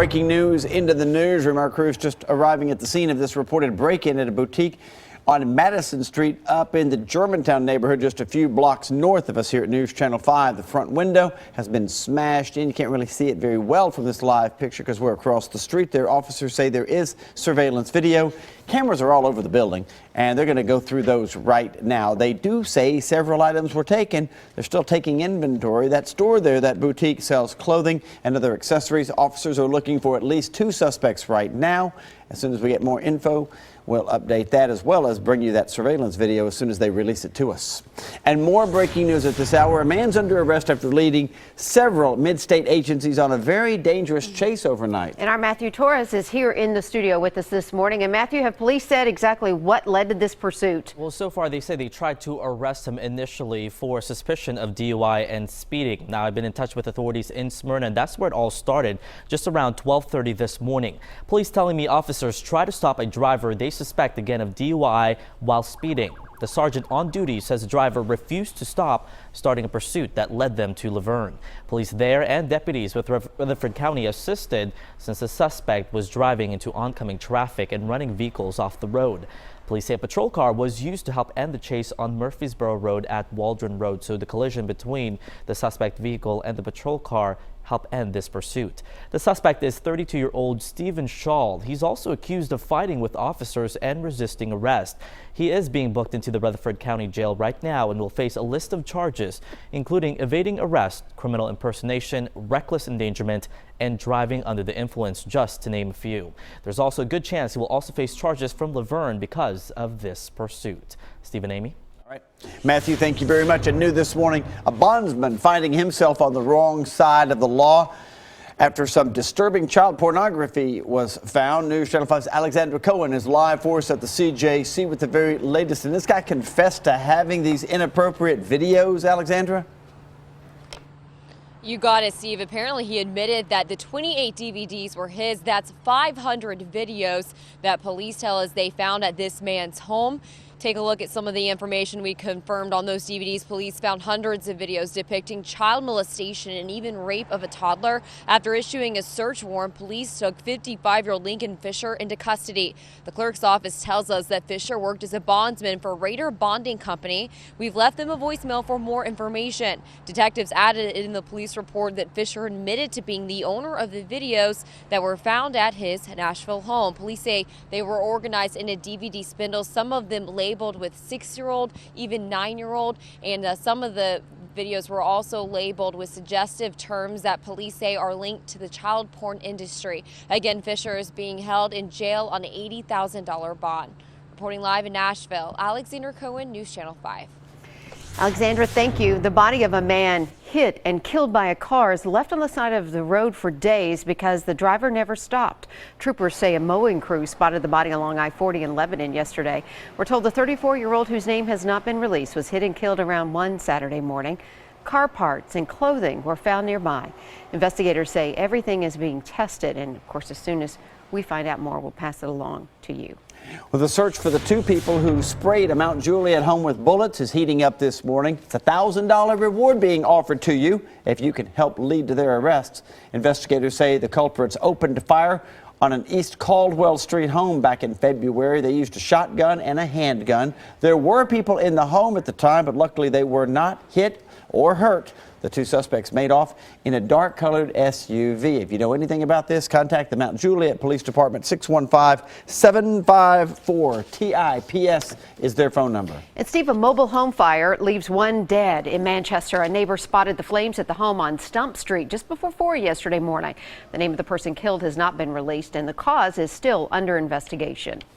Breaking news into the newsroom. Our crew's just arriving at the scene of this reported break-in at a boutique on Madison Street up in the Germantown neighborhood, just a few blocks north of us here at News Channel 5. The front window has been smashed in. You can't really see it very well from this live picture because we're across the street there. Officers say there is surveillance video. Cameras are all over the building, and they're going to go through those right now. They do say several items were taken. They're still taking inventory. That store there, that boutique, sells clothing and other accessories. Officers are looking for at least 2 suspects right now. As soon as we get more info, we'll update that, as well as bring you that surveillance video as soon as they release it to us. And more breaking news at this hour. A man's under arrest after leading several mid-state agencies on a very dangerous chase overnight. And our Matthew Torres is here in the studio with us this morning. And Matthew, have police said exactly what led to this pursuit? Well, so far they say they tried to arrest him initially for suspicion of DUI and speeding. Now, I've been in touch with authorities in Smyrna, and that's where it all started just around 12:30 this morning. Police telling me officers tried to stop a driver they suspect again of DUI while speeding. The sergeant on duty says the driver refused to stop, starting a pursuit that led them to Laverne. Police there and deputies with Rutherford County assisted since the suspect was driving into oncoming traffic and running vehicles off the road. Police say a patrol car was used to help end the chase on Murfreesboro Road at Waldron Road, so the collision between the suspect vehicle and the patrol car help end this pursuit. The suspect is 32-year-old Stephen Shaw. He's also accused of fighting with officers and resisting arrest. He is being booked into the Rutherford County Jail right now and will face a list of charges, including evading arrest, criminal impersonation, reckless endangerment, and driving under the influence, just to name a few. There's also a good chance he will also face charges from Laverne because of this pursuit. Stephen, Amy? All right. Matthew, thank you very much. And new this morning, a bondsman finding himself on the wrong side of the law after some disturbing child pornography was found. News Channel 5's Alexandra Cohen is live for us at the CJC with the very latest. And this guy confessed to having these inappropriate videos, Alexandra? You got it, Steve. Apparently, he admitted that the 28 DVDs were his. That's 500 videos that police tell us they found at this man's home. Take a look at some of the information we confirmed on those DVDs. Police found hundreds of videos depicting child molestation and even rape of a toddler. After issuing a search warrant, police took 55-year-old Lincoln Fisher into custody. The clerk's office tells us that Fisher worked as a bondsman for Raider Bonding Company. We've left them a voicemail for more information. Detectives added in the police report that Fisher admitted to being the owner of the videos that were found at his Nashville home. Police say they were organized in a DVD spindle, some of them labeled with 6-year-old, even 9-year-old, and some of the videos were also labeled with suggestive terms that police say are linked to the child porn industry. Again, Fisher is being held in jail on an $80,000 bond. Reporting live in Nashville, Alexandra Cohen, News Channel 5. Alexandra, thank you. The body of a man hit and killed by a car is left on the side of the road for days because the driver never stopped. Troopers say a mowing crew spotted the body along I-40 in Lebanon yesterday. We're told the 34-year-old, whose name has not been released, was hit and killed around 1 Saturday morning. Car parts and clothing were found nearby. Investigators say everything is being tested, and of course, as soon as we find out more, we'll pass it along to you. Well, the search for the 2 people who sprayed a Mount Juliet home with bullets is heating up this morning. It's a $1,000 reward being offered to you if you can help lead to their arrests. Investigators say the culprits opened fire on an East Caldwell Street home back in February. They used a shotgun and a handgun. There were people in the home at the time, but luckily they were not hit or hurt. The 2 suspects made off in a dark-colored SUV. If you know anything about this, contact the Mount Juliet Police Department. 615-754-TIPS is their phone number. And Steve, a mobile home fire leaves 1 dead in Manchester. A neighbor spotted the flames at the home on Stump Street just before 4 yesterday morning. The name of the person killed has not been released, and the cause is still under investigation.